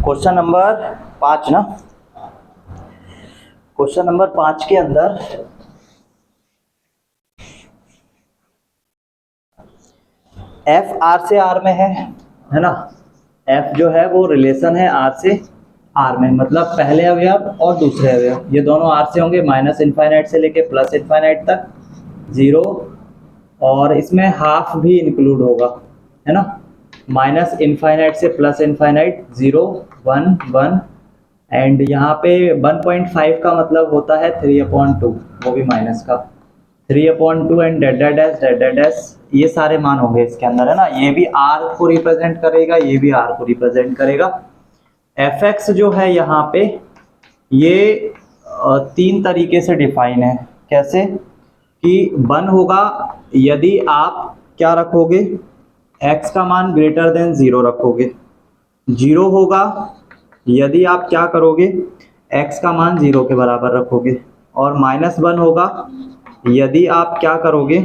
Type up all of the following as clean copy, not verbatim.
Question number 5 ना, question number 5 के अंदर एफ आर से आर में है ना। एफ जो है वो रिलेशन है आर से आर में, मतलब पहले अवयव और दूसरे अवयव ये दोनों आर से होंगे, माइनस इनफाइनाइट से लेके प्लस इनफाइनाइट तक, 0 और इसमें हाफ भी इंक्लूड होगा, है ना। माइनस इनफाइनाइट से प्लस इनफाइनाइट 0 1 1 एंड यहाँ पे 1.5 का मतलब होता है 3/2, वो भी माइनस का 3/2 एंड डेड डैश ये सारे मान होंगे इसके अंदर, है ना। ये भी आर को रिप्रेजेंट करेगा, ये भी आर को रिप्रेजेंट करेगा। एफ एक्स जो है यहाँ पे ये 3 तरीके से डिफाइन है। कैसे कि 1 होगा यदि आप क्या रखोगे, x का मान ग्रेटर देन 0 रखोगे। 0 होगा यदि आप क्या करोगे, x का मान 0 के बराबर रखोगे। और -1 होगा यदि आप क्या करोगे,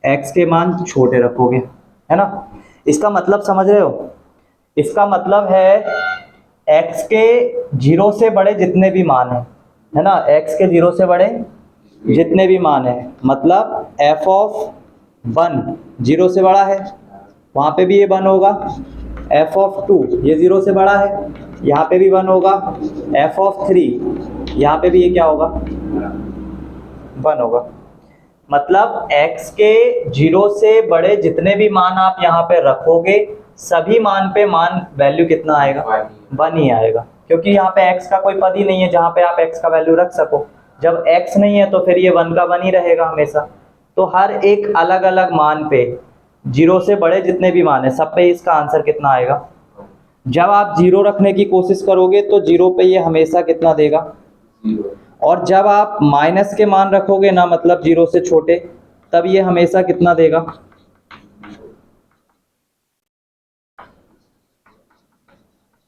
x के मान छोटे रखोगे, है ना। इसका मतलब समझ रहे हो, इसका मतलब है x के 0 से बड़े जितने भी मान है ना, x के 0 से बड़े जितने भी मान है, मतलब f ऑफ 1 0 से बड़ा है, वहाँ पे भी ये 1 होगा। f ऑफ 2 ये 0 से बड़ा है, यहाँ पे भी 1 होगा। f ऑफ 3 यहाँ पे भी ये क्या होगा, 1 होगा। मतलब x के 0 से बड़े जितने भी मान आप यहाँ पे रखोगे, सभी मान पे मान वैल्यू कितना आएगा, 1 ही आएगा, क्योंकि यहाँ पे x का कोई पद ही नहीं है जहाँ पे आप x का वैल्यू रख सको। जब x नहीं है तो फिर ये 1 का 1 ही रहेगा हमेशा। तो हर एक अलग अलग मान पे 0 से बड़े जितने भी मान है सब पे इसका आंसर कितना आएगा। जब आप 0 रखने की कोशिश करोगे तो 0 पे ये हमेशा कितना देगा, 0। और जब आप माइनस के मान रखोगे ना, मतलब 0 से छोटे, तब ये हमेशा कितना देगा,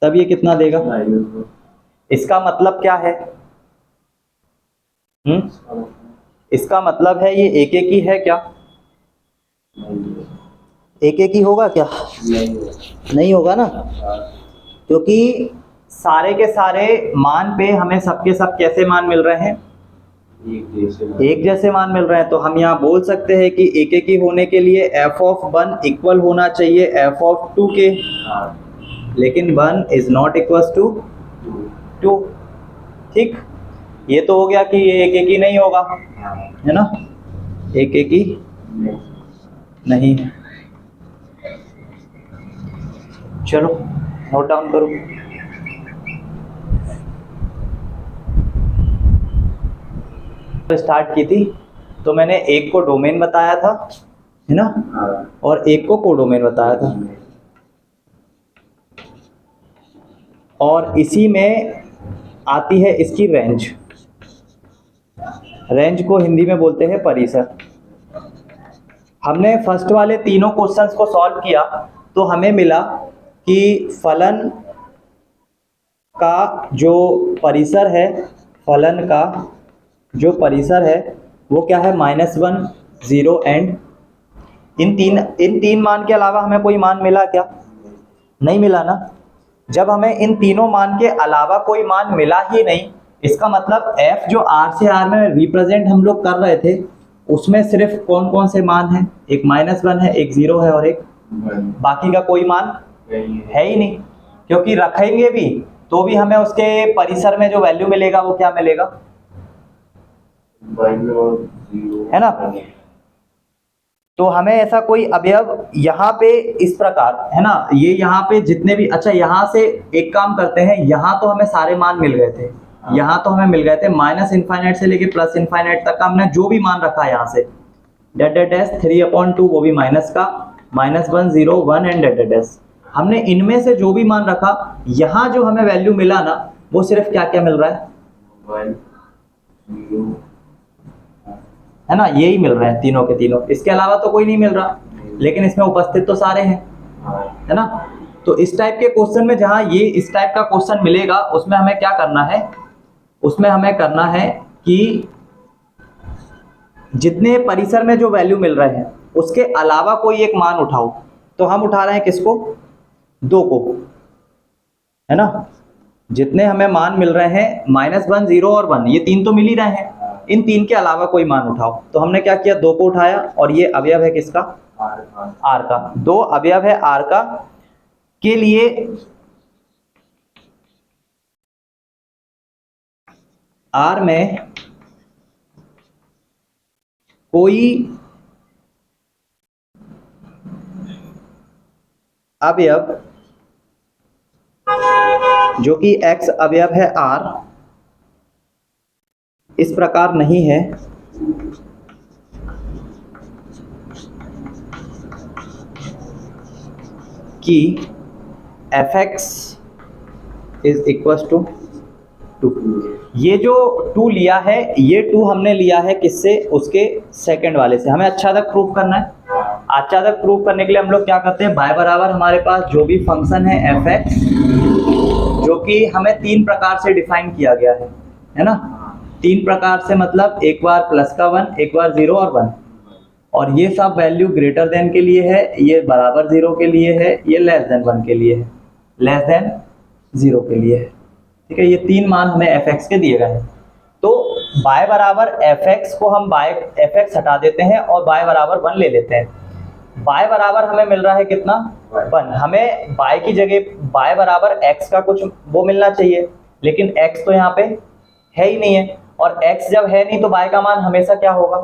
तब ये कितना देगा। इसका मतलब क्या है, इसका मतलब है ये एक एक ही है क्या, एक एक ही होगा क्या, नहीं होगा ना, क्योंकि सारे के सारे मान पे हमें सबके सब कैसे मान मिल रहे हैं, एक जैसे मान मिल रहे हैं। तो हम यहाँ बोल सकते हैं कि एक एक ही होने के लिए f ऑफ 1 इक्वल होना चाहिए f ऑफ 2 के, लेकिन 1 इज नॉट इक्वल टू 2। ठीक, ये तो हो गया कि ये एक एक ही नहीं होगा, है ना, एक एक ही नहीं है। चलो नोट डाउन करो। स्टार्ट की थी तो मैंने एक को डोमेन बताया था, है ना, और एक को कोडोमेन बताया था, और इसी में आती है इसकी रेंज। रेंज को हिंदी में बोलते हैं परिसर। हमने फर्स्ट वाले तीनों क्वेश्चंस को सॉल्व किया तो हमें मिला कि फलन का जो परिसर है, फलन का जो परिसर है वो क्या है, -1 0 एंड इन तीन मान के अलावा हमें कोई मान मिला क्या, नहीं मिला ना। जब हमें इन तीनों मान के अलावा कोई मान मिला ही नहीं, इसका मतलब f जो r से r में रिप्रेजेंट हम लोग कर रहे थे उसमें सिर्फ कौन कौन से मान हैं, एक -1 है, एक 0 है और एक, बाकी का कोई मान है ही नहीं, क्योंकि रखेंगे भी तो भी हमें उसके परिसर में जो वैल्यू मिलेगा वो क्या मिलेगा, है ना। तो हमें ऐसा कोई अवयव यहाँ पे इस प्रकार, है ना, ये यहाँ पे जितने भी, अच्छा यहाँ से एक काम करते हैं, यहाँ तो हमें सारे मान मिल गए थे, यहाँ तो हमें मिल गए थे माइनस इनफाइनाइट से लेके प्लस इनफाइनाइट तक का हमने जो भी मान रखा है यहाँ से, डेड डैश 3/2 वो भी माइनस का, -1 0 1 एंड डेड डैश। हमने इनमें से जो भी मान रखा, यहाँ जो हमें वैल्यू मिला ना वो सिर्फ क्या क्या मिल रहा है, 1 0, है ना, यही मिल रहे हैं तीनों के तीनों, इसके अलावा तो कोई नहीं मिल रहा, लेकिन इसमें उपस्थित तो सारे हैं, है ना। तो इस टाइप के क्वेश्चन में जहां ये इस टाइप का क्वेश्चन मिलेगा उसमें हमें क्या करना है, उसमें हमें करना है कि जितने परिसर में जो वैल्यू मिल रहे हैं उसके अलावा कोई एक मान उठाओ। तो हम उठा रहे हैं किसको, 2 को, है ना। जितने हमें मान मिल रहे हैं -1, 0 और 1, ये तीन तो मिल ही रहे हैं। इन तीन के अलावा कोई मान उठाओ। तो हमने क्या किया, 2 को उठाया और ये अवयव है किसका, आर का। 2 अवयव है आर का के लिए आर में कोई अवयव जो कि x अवयव है r इस प्रकार नहीं है कि fx इज इक्वल टू 2। ये जो 2 लिया है, ये 2 हमने लिया है किससे, उसके सेकंड वाले से। हमें अच्छा तक प्रूव करना है। अच्छा तक प्रूव करने के लिए हम लोग क्या करते हैं, बाय बराबर हमारे पास जो भी फंक्शन है fx, जो कि हमें 3 प्रकार से डिफाइन किया गया है ना। 3 प्रकार से मतलब एक बार प्लस का 1, एक बार 0 और 1, और ये सब वैल्यू ग्रेटर देन के लिए है, ये बराबर 0 के लिए है, ये लेस देन 1 के लिए है, लेस देन 0 के लिए है। ठीक है, ये 3 मान हमें fx के दिए गए हैं। तो y बराबर fx को हम fx हटा देते हैं और y बराबर 1 ले लेते हैं। y बराबर हमें मिल रहा है कितना, 1। हमें y की जगह y बराबर x का कुछ वो मिलना चाहिए, लेकिन x तो यहाँ पे है ही नहीं है, और x जब है नहीं तो y का मान हमेशा क्या होगा,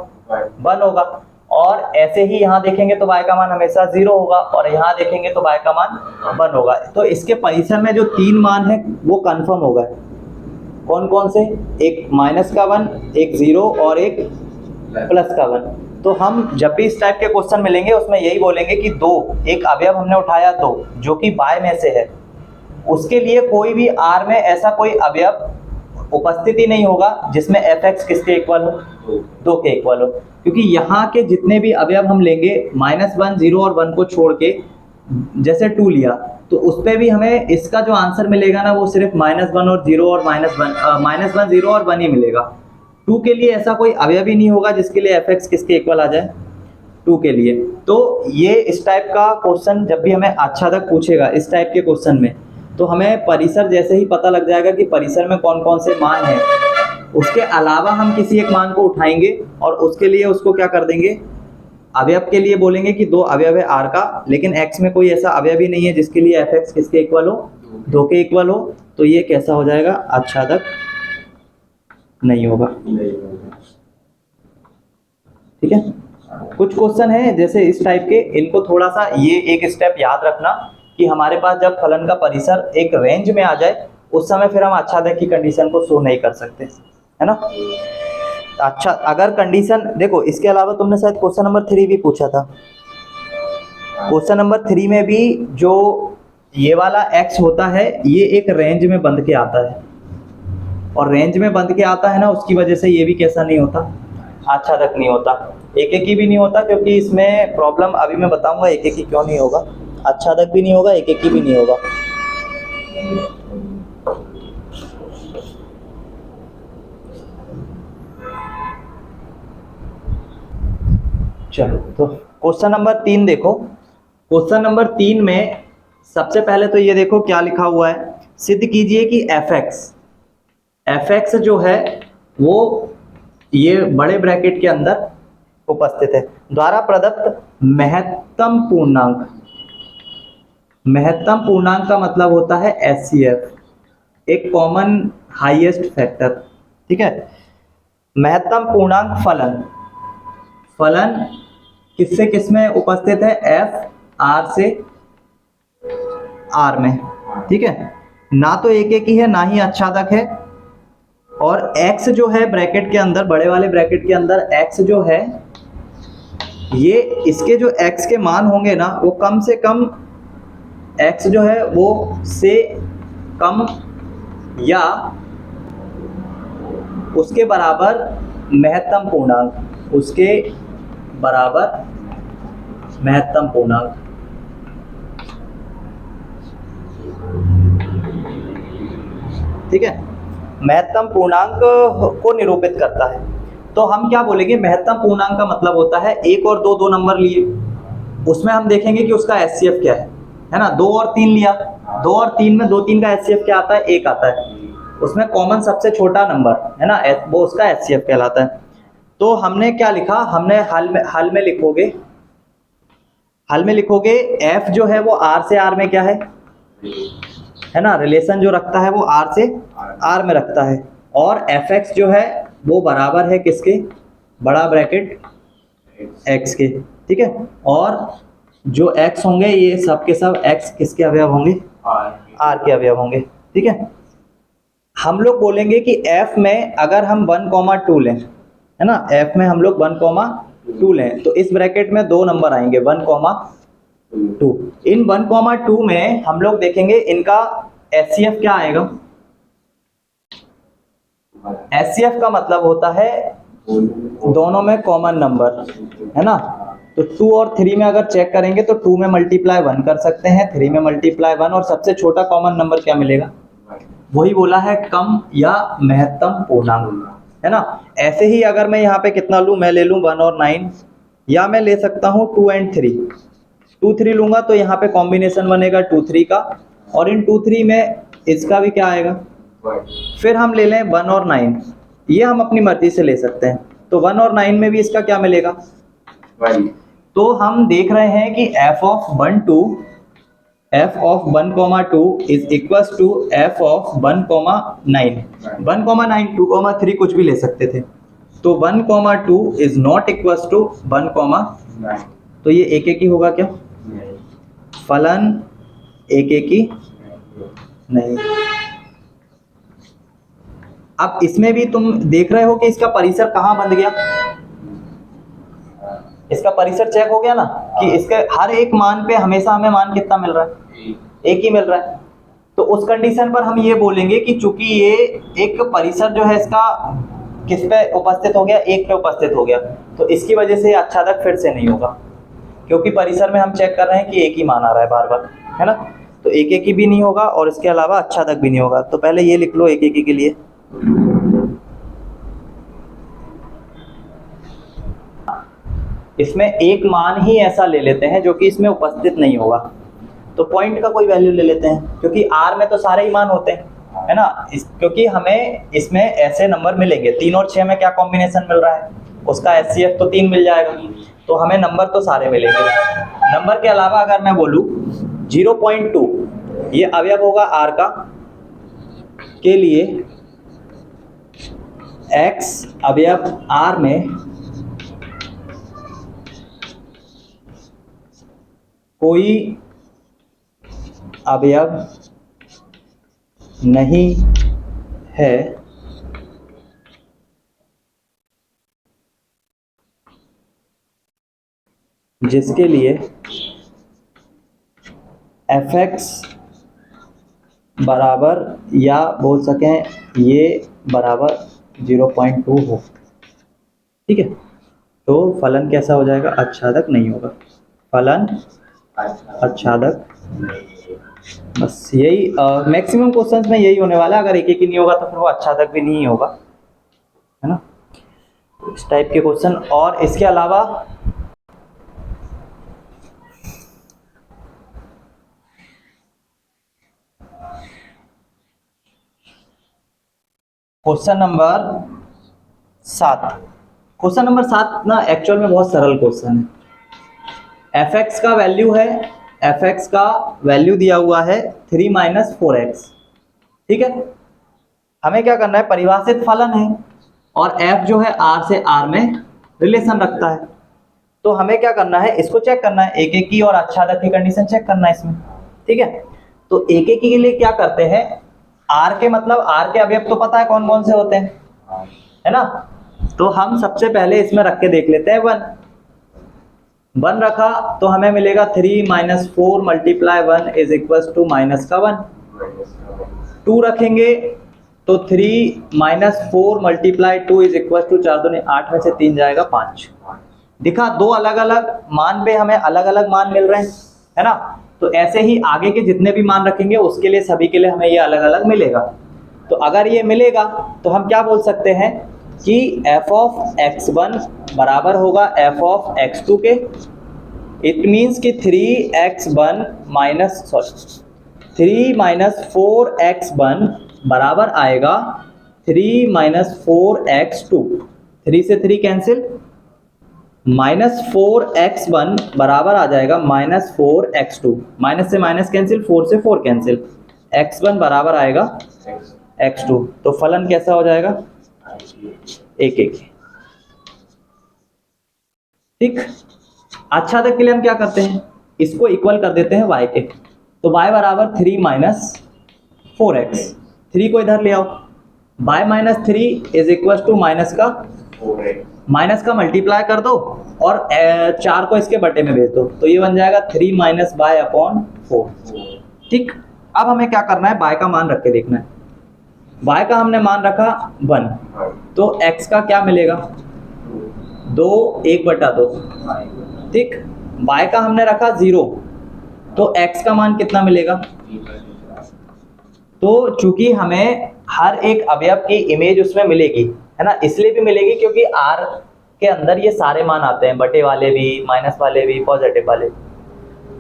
1 होगा। और ऐसे ही यहाँ देखेंगे तो y का मान हमेशा 0 होगा, और यहाँ देखेंगे तो y का मान 1 होगा। तो इसके परिसर में जो 3 मान है वो कंफर्म हो गए। कौन कौन से, एक -1, एक 0 और एक +1। तो हम जब भी इस टाइप के क्वेश्चन मिलेंगे उसमें यही बोलेंगे कि 2, एक अवयव हमने उठाया 2 जो कि y में से है, उसके लिए कोई भी r में ऐसा कोई अवयव उपस्थिति नहीं होगा जिसमें fx किसके इक्वल हो, 2 के इक्वल हो। क्योंकि यहाँ के जितने भी अवयव हम लेंगे -1, 0 और 1 को छोड़ के, जैसे 2 लिया तो उस पर भी हमें इसका जो आंसर मिलेगा ना वो सिर्फ -1 और 0 और -1, 0 और 1 ही मिलेगा। 2 के लिए ऐसा कोई अवयव ही नहीं होगा जिसके लिए fx किसके इक्वल आ जाए, 2 के लिए। तो ये इस टाइप का क्वेश्चन जब भी हमें अच्छा तक पूछेगा इस टाइप के क्वेश्चन में, तो हमें परिसर जैसे ही पता लग जाएगा कि परिसर में कौन कौन से मान हैं, उसके अलावा हम किसी एक मान को उठाएंगे और उसके लिए उसको क्या कर देंगे, अवयव के लिए बोलेंगे कि 2 अवयव है r का, लेकिन x में कोई ऐसा अवयव ही नहीं है जिसके लिए fx किसके इक्वल हो, 2 के इक्वल हो। तो ये कैसा हो जाएगा, अच्छा तक नहीं होगा। ठीक है, कुछ क्वेश्चन है जैसे इस टाइप के, इनको थोड़ा सा ये एक स्टेप याद रखना कि हमारे पास जब फलन का परिसर एक रेंज में आ जाए उस समय फिर हम अच्छा तक की कंडीशन को शो नहीं कर सकते, है ना। अच्छा, अगर कंडीशन देखो, इसके अलावा तुमने शायद क्वेश्चन नंबर 3 भी पूछा था। क्वेश्चन नंबर 3 में भी जो ये वाला x होता है ये एक रेंज में बंध के आता है, और रेंज में बंध के आता है ना, उसकी वजह से ये भी कैसा नहीं होता, अच्छा तक नहीं होता, एक एक ही भी नहीं होता। क्योंकि इसमें प्रॉब्लम अभी मैं बताऊंगा एक एक ही क्यों नहीं होगा, अच्छा तक भी नहीं होगा, एक एक ही भी नहीं होगा। चलो, तो क्वेश्चन नंबर 3 देखो। क्वेश्चन नंबर 3 में सबसे पहले तो ये देखो क्या लिखा हुआ है, सिद्ध कीजिए कि fx जो है वो ये बड़े ब्रैकेट के अंदर उपस्थित है, द्वारा प्रदत्त महत्तम पूर्णांक। महत्तम पूर्णांक का मतलब होता है HCF, एक कॉमन हाईएस्ट फैक्टर। ठीक है, महत्तम पूर्णांक फलन किससे किस में उपस्थित है, f r से r में। ठीक है, ना तो एक एक ही है ना ही अच्छा तक है, और x जो है ब्रैकेट के अंदर, बड़े वाले ब्रैकेट के अंदर x जो है, ये इसके जो x के मान होंगे ना वो कम से कम, x जो है वो से कम या उसके बराबर महत्तम पूर्णांक, उसके बराबर महत्तम पूर्णांक। ठीक है, महत्तम पूर्णांक को निरूपित करता है। तो हम क्या बोलेंगे, महत्तम पूर्णांक का मतलब होता है 1 और 2 नंबर लिए, उसमें हम देखेंगे कि उसका HCF क्या है। है ना, 2 और 3 लिया, 2 और 3 में 2 3 का HCF क्या आता है, 1 आता है, उसमें कॉमन सबसे छोटा नंबर है ना, वो उसका HCF कहलाता है। तो हमने क्या लिखा, हमने हल में लिखोगे F जो है वो R से R में क्या है ना, रिलेशन जो रखता है वो R से R में रखता है, और Fx जो है वो बराबर है किसके, बड़ा ब्रैकेट x के, ठीक है। और जो x होंगे ये सब के सब x किसके अवयव होंगे, R के अवयव होंगे, ठीक है। हम लोग बोलेंगे कि F में अगर हम 1,2 लें, है ना, F में हम लोग 1,2 लें तो इस ब्रैकेट में 2 नंबर आएंगे 1,2। इन 1,2 में हम लोग देखेंगे इनका HCF क्या आएगा। HCF का मतलब होता है दोनों में कॉमन नंबर, है ना। तो 2 और 3 में अगर चेक करेंगे तो 2 में मल्टीप्लाई 1 कर सकते हैं, 3 में मल्टीप्लाई 1, और सबसे छोटा कॉमन नंबर क्या मिलेगा, वही बोला है कम या महत्तम पूर्णांक, है ना। ऐसे ही अगर मैं यहाँ पे कितना लूँ, मैं ले लूँ 1 और 9, या मैं ले सकता हूँ 2 और 3, 2 3 लूंगा तो यहाँ पे कॉम्बिनेशन बनेगा 2 3 का, और इन 2 3 में इसका भी क्या आएगा। फिर हम ले लें 1 और 9, ये हम अपनी मर्जी से ले सकते हैं, तो 1 और 9 में भी इसका क्या मिलेगा। तो हम देख रहे हैं कि f of 1 2 is equal to f of 1, 9, 1,9, 2, 3 कुछ भी ले सकते थे, तो 1,2 इज नॉट इक्वल टू 1,9, तो ये एक ही होगा क्या, फलन एक ही नहीं। अब इसमें भी तुम देख रहे हो कि इसका परिसर कहाँ बंध गया, इसका परिसर चेक हो गया ना, कि इसके हर एक मान पे हमेशा हमें मान कितना मिल रहा है, एक ही मिल रहा है। तो उस कंडीशन पर हम ये बोलेंगे कि चूंकि ये एक परिसर जो है इसका किस पे उपस्थित हो गया, एक पे उपस्थित हो गया, तो इसकी वजह से आच्छादक फिर से नहीं होगा, क्योंकि परिसर में हम चेक कर रहे हैं कि एक ही मान आ रहा है बार बार, है ना। तो एक ही भी नहीं होगा और इसके अलावा आच्छादक भी नहीं होगा। तो पहले ये लिख लो एक के लिए, इसमें एक मान ही ऐसा ले लेते हैं जो कि इसमें उपस्थित नहीं होगा, तो पॉइंट का कोई वैल्यू ले लेते हैं, क्योंकि R में तो सारे ही मान होते हैं, है ना। क्योंकि हमें इसमें ऐसे नंबर मिलेंगे, 3 और 6 में क्या कॉम्बिनेशन मिल रहा है, उसका HCF तो 3 मिल जाएगा, तो हमें नंबर तो सारे मिलेंगे। नंबर के अलावा अगर मैं बोलूँ 0.2 ये अवयव होगा R का, के लिए X अवयव R में कोई अवयव नहीं है जिसके लिए Fx बराबर या बोल सकें ये बराबर 0.2 हो, ठीक है। तो फलन कैसा हो जाएगा, आच्छादक नहीं होगा, फलन आच्छादक। बस यही मैक्सिमम क्वेश्चंस में यही होने वाला है, अगर एक ही नहीं होगा तो फिर वो आच्छादक भी नहीं होगा, है ना, इस टाइप के क्वेश्चन। और इसके अलावा क्वेश्चन नंबर 7 ना एक्चुअल में बहुत सरल क्वेश्चन है। Fx का वैल्यू है, Fx का वैल्यू दिया हुआ है 3 - 4x, ठीक है। हमें क्या करना है, परिभाषित फलन है और f जो है R से R में रिलेशन रखता है, तो हमें क्या करना है, इसको चेक करना है, एक की और आच्छादक की कंडीशन चेक करना है इसमें, ठीक है। तो एक के लिए क्या करते हैं, R के मतलब R के अवयव तो पता है कौन कौन से होते हैं, है ना। तो हम सबसे पहले इसमें रख के देख लेते हैं 1 रखा तो हमें मिलेगा 3 - 4 × 1 इज इक्वल टू माइनस का 1। 2 रखेंगे तो 3 - 4 × 2 इज इक्वल टू 4 दूनी 8 में से 3 जाएगा 5। दिखा, दो अलग अलग मान पे हमें अलग अलग मान मिल रहे हैं, है ना। तो ऐसे ही आगे के जितने भी मान रखेंगे उसके लिए सभी के लिए हमें ये अलग अलग मिलेगा। तो अगर ये मिलेगा तो हम क्या बोल सकते हैं कि f of x1 बराबर होगा f of x2 के, इट मीन्स कि 3x1 3 माइनस 4x1 बराबर आएगा 3 माइनस 4x2। 3 से 3 कैंसिल, माइनस 4x1 बराबर आ जाएगा माइनस 4x2। माइनस से माइनस कैंसिल, 4 से 4 कैंसिल, x1 बराबर आएगा x2। तो फलन कैसा हो जाएगा? 1 ठीक। अच्छा तक के लिए हम क्या करते हैं, इसको इक्वल कर देते हैं y के। तो y बराबर 3 माइनस 4x, 3 को इधर ले आओ, y minus 3 is equal to minus का मल्टीप्लाई कर दो और 4 को इसके बटे में भेज दो, तो ये बन जाएगा 3 माइनस y अपॉन 4। ठीक। अब हमें क्या करना है, y का मान रख के देखना है। y का हमने मान रखा 1, तो x का क्या मिलेगा? 2 1/2। ठीक। y का हमने रखा 0, तो x का मान कितना मिलेगा? तो चूंकि हमें हर एक अवयव की इमेज उसमें मिलेगी, है ना, इसलिए भी मिलेगी क्योंकि r के अंदर ये सारे मान आते हैं, बटे वाले भी, माइनस वाले भी, पॉजिटिव वाले।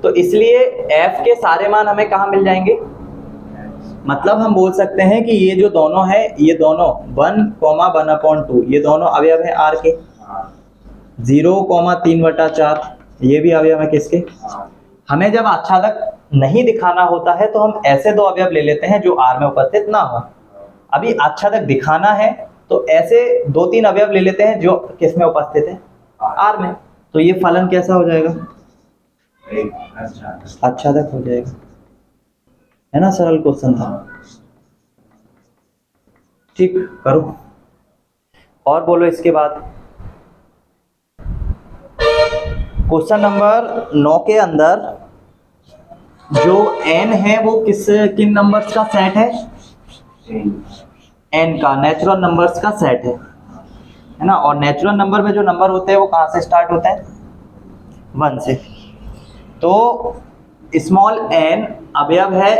तो इसलिए f के सारे मान हमें कहाँ मिल जाएंगे? मतलब हम बोल सकते हैं कि ये जो दोनों है, ये दोनों 1,1/2 ये दोनों अवयव हैं r के। 0,3/4 ये भी अवयव है किसके? हमें जब आच्छादक नहीं दिखाना होता है तो हम ऐसे दो अवयव ले लेते हैं जो r में उपस्थित ना हो। अभी आच्छादक दिखाना है तो ऐसे 2-3 अवयव ले लेते हैं जो किस में उपस्थित है? r में। तो ये फलन कैसा हो जाएगा? आच्छादक हो जाएगा, है ना। सरल क्वेश्चन था। ठीक, करो और बोलो इसके बाद। क्वेश्चन नंबर 9 के अंदर जो n है वो किन नंबर्स का सेट है? n का, नेचुरल नंबर्स का सेट है ना। और नेचुरल नंबर में जो नंबर होते हैं वो कहाँ से स्टार्ट होते हैं? 1 से। तो स्मॉल n अवयव है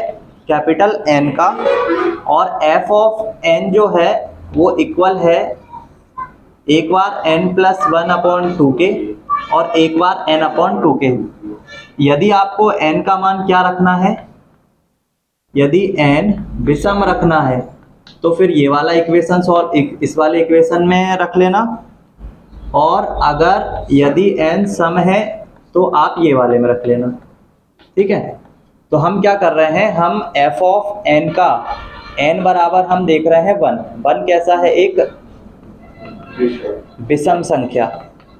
कैपिटल N का, और f ऑफ n जो है वो इक्वल है एक बार n+1/2 के और एक बार n/2 के। यदि आपको n का मान क्या रखना है, यदि n विषम रखना है तो फिर ये वाला इक्वेशन और इस वाले इक्वेशन में रख लेना, और अगर यदि n सम है तो आप ये वाले में रख लेना। ठीक है। तो हम क्या कर रहे हैं, हम f ऑफ n का n बराबर हम देख रहे हैं 1 कैसा है? एक विषम संख्या,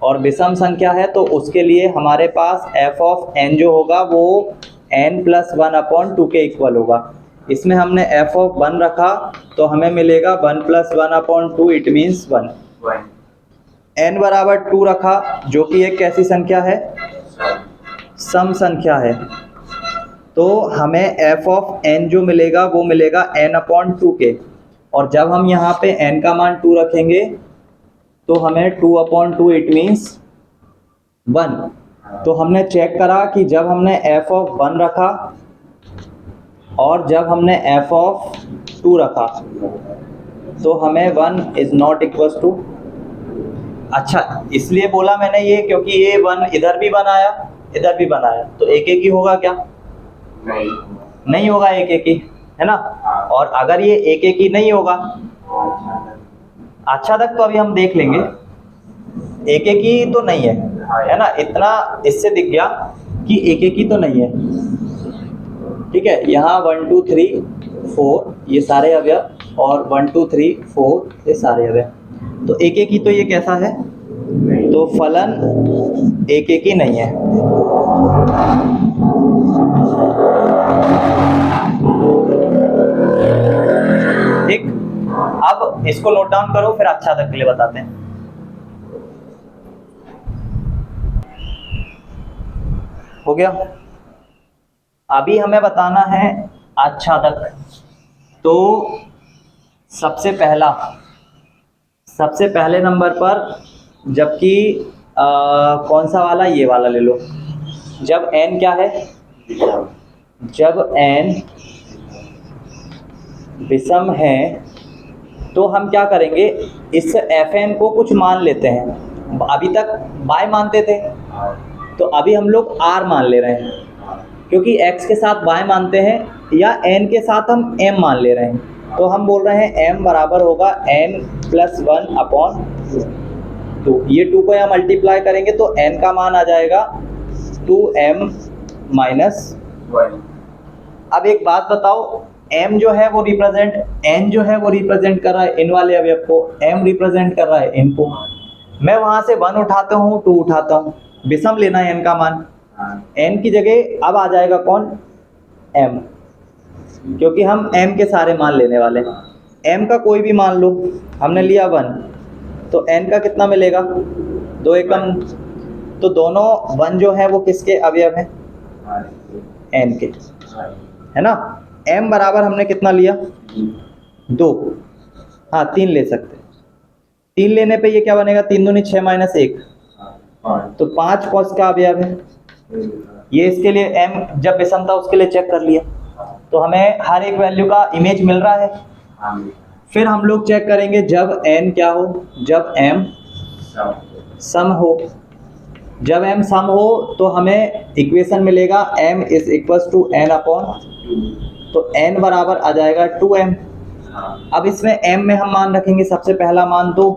और विषम संख्या है तो उसके लिए हमारे पास f ऑफ n जो होगा वो n+1/2 के इक्वल होगा। इसमें हमने f ऑफ 1 रखा तो हमें मिलेगा 1+1/2, इट मीन्स 1। n बराबर 2 रखा जो कि एक कैसी संख्या है? सम संख्या है। तो हमें f ऑफ n जो मिलेगा वो मिलेगा n/2 के, और जब हम यहाँ पे n का मान 2 रखेंगे तो हमें 2/2 इट मीन्स 1। तो हमने चेक करा कि जब हमने f ऑफ 1 रखा और जब हमने f ऑफ 2 रखा तो हमें 1 इज नॉट इक्वल टू। अच्छा, इसलिए बोला मैंने ये क्योंकि ये 1 इधर भी बनाया इधर भी बनाया, तो एक ही होगा क्या? नहीं होगा, एक ही है ना। और अगर ये एक ही नहीं होगा, अच्छा तक तो अभी हम देख लेंगे, एक ही तो नहीं है ना। इतना इससे दिख गया कि एक ही तो नहीं है। ठीक है, यहाँ 1 2 3 4 ये सारे अवयव, और 1 2 3 4 ये सारे अवयव, तो एक ही तो ये कैसा है? तो फलन एक ही नहीं है। ठीक, अब इसको नोट डाउन करो, फिर अच्छा तक के लिए बताते हैं। हो गया। अभी हमें बताना है आच्छादक। तो सबसे पहले नंबर पर, जबकि कौन सा वाला? ये वाला ले लो। जब n क्या है? जब n विषम है तो हम क्या करेंगे, इस fn को कुछ मान लेते हैं। अभी तक y मानते थे, तो अभी हम लोग r मान ले रहे हैं, क्योंकि x के साथ y मानते हैं या n के साथ हम m मान ले रहे हैं, तो हम बोल रहे हैं m बराबर होगा n + 1/2। ये 2 को यहाँ मल्टीप्लाई करेंगे तो n का मान आ जाएगा 2m - 1। अब एक बात बताओ, m जो है वो रिप्रेजेंट n जो है वो रिप्रेजेंट कर रहा है इन वाले अवयव को, m रिप्रेजेंट कर रहा है इनको। मैं वहां से 1 उठाता हूँ, 2 उठाता हूँ, विषम लेना है n का मान। n की जगह अब आ जाएगा कौन, m, क्योंकि हम m के सारे मान लेने वाले हैं। m का कोई भी मान लो, हमने लिया 1, तो n का कितना मिलेगा, 2 एकम। तो दोनों 1 जो है वो किसके अवयव हैं, n के, है ना। m बराबर हमने कितना लिया, 2, हाँ 3 ले सकते हैं। 3 लेने पे ये क्या बनेगा, 3 दूनी 6 - 1, तो 5 cos का अवयव है। ये इसके लिए m जब विषम था उसके लिए चेक कर लिया, तो हमें हर एक वैल्यू का इमेज मिल रहा है। फिर हम लोग चेक करेंगे जब n क्या हो, जब m सम हो। जब m सम हो तो हमें इक्वेशन मिलेगा m = n/, तो n बराबर आ जाएगा 2m। अब इसमें m में हम मान रखेंगे सबसे पहला मान 2,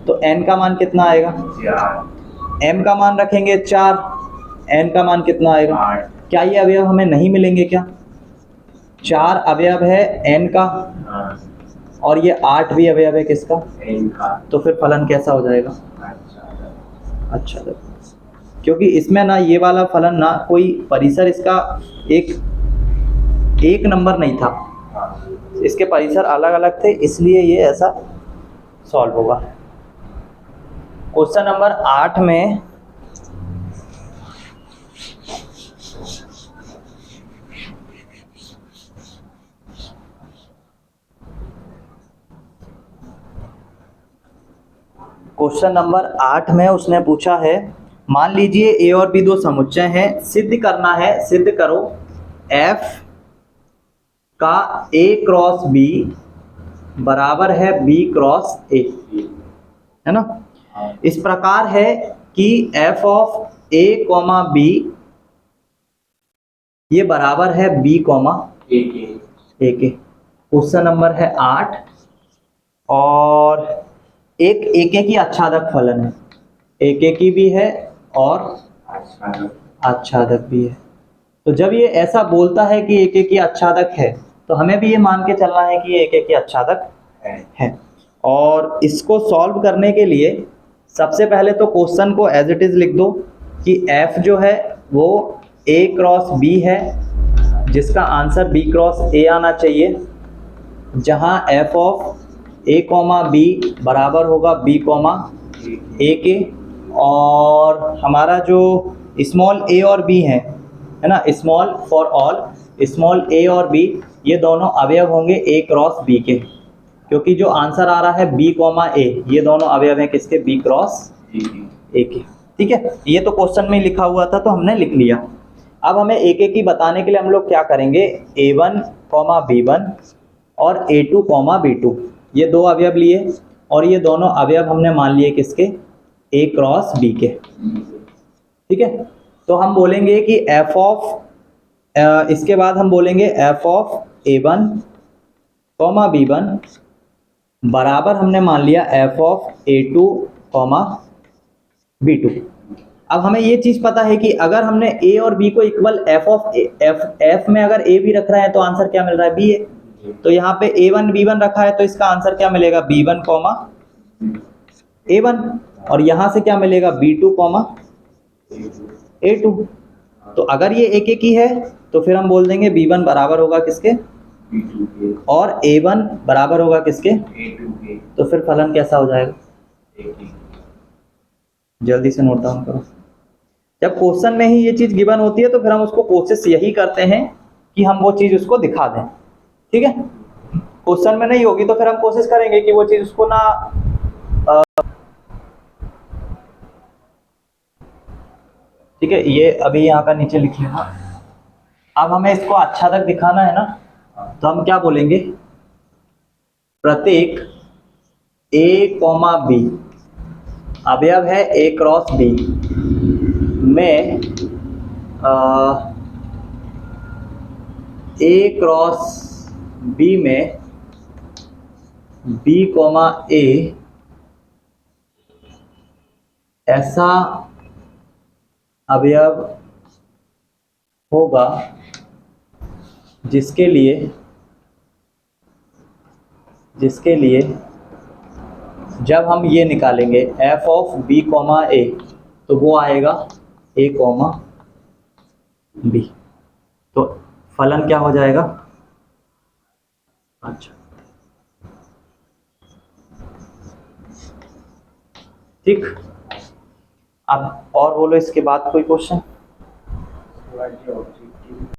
तो n का मान कितना आएगा, m का मान रखेंगे 4, n का मान कितना आएगा। क्या ये अवयव हमें नहीं मिलेंगे क्या, 4 अवयव है n का और ये 8 भी अवयव है किसका, तो फिर फलन कैसा हो जाएगा, अच्छा। क्योंकि इसमें ना ये वाला फलन ना कोई परिसर इसका एक नंबर नहीं था, इसके परिसर अलग अलग थे, इसलिए ये ऐसा सॉल्व होगा। क्वेश्चन नंबर 8 में उसने पूछा है, मान लीजिए a और b दो समुच्चय हैं, सिद्ध करना है, सिद्ध करो f का a क्रॉस b बराबर है b क्रॉस a, है ना। इस प्रकार है कि f ऑफ a, b ये बराबर है b, a के। क्वेश्चन नंबर है 8, और एक की आच्छादक फलन है, एक की भी है और आच्छादक भी है। तो जब ये ऐसा बोलता है कि एक की आच्छादक है, तो हमें भी ये मान के चलना है कि एक की आच्छादक है। और इसको सॉल्व करने के लिए सबसे पहले तो क्वेश्चन को एज इट इज लिख दो कि f जो है वो a क्रॉस b है, जिसका आंसर b क्रॉस a आना चाहिए, जहां f ऑफ a, b बराबर होगा b, a के। और हमारा जो स्मॉल a और b है ना, small for all, small a और b ये दोनों अवयव होंगे a क्रॉस b के, क्योंकि जो आंसर आ रहा है b, a ये दोनों अवयव हैं किसके, b क्रॉस a के। ठीक है, ये तो क्वेश्चन में लिखा हुआ था तो हमने लिख लिया। अब हमें एक की बताने के लिए हम लोग क्या करेंगे, a1, b1 और a2, b2 ये दो अवयव लिए, और ये दोनों अवयव हमने मान लिए किसके, a क्रॉस b के। ठीक है, तो हम बोलेंगे कि f ऑफ इसके बाद हम बोलेंगे f ऑफ a1, b1 बराबर हमने मान लिया f ऑफ a2, b2। अब हमें ये चीज पता है कि अगर हमने a और b को इक्वल f में अगर a भी रख रहे हैं तो आंसर क्या मिल रहा है, b है। तो यहाँ पे a1 b1 रखा है तो इसका आंसर क्या मिलेगा, b1, a1, और यहाँ से क्या मिलेगा, b2, a2। तो अगर ये एक ही है तो फिर हम बोल देंगे b1 बराबर होगा किसके, और a1 बराबर होगा किसके, तो फिर फलन कैसा हो जाएगा, जल्दी से नोट डाउन करो। जब क्वेश्चन में ही ये चीज गिवन होती है तो फिर हम उसको कोशिश यही करते हैं कि हम वो चीज उसको दिखा दें। ठीक है, क्वेश्चन में नहीं होगी तो फिर हम कोशिश करेंगे कि वो चीज उसको ना ठीक है, ये अभी यहाँ का नीचे लिख लेना। अब हमें इसको अच्छा तक दिखाना है ना, तो हम क्या बोलेंगे, प्रतीक a, b अवयव है a क्रॉस b में ए क्रॉस बी में बी कॉमा ए ऐसा अवयव होगा जिसके लिए जब हम ये निकालेंगे f ऑफ b कॉमा ए तो वो आएगा a कॉमा बी। तो फलन क्या हो जाएगा? अच्छा ठीक। अब और बोलो इसके बाद कोई क्वेश्चन?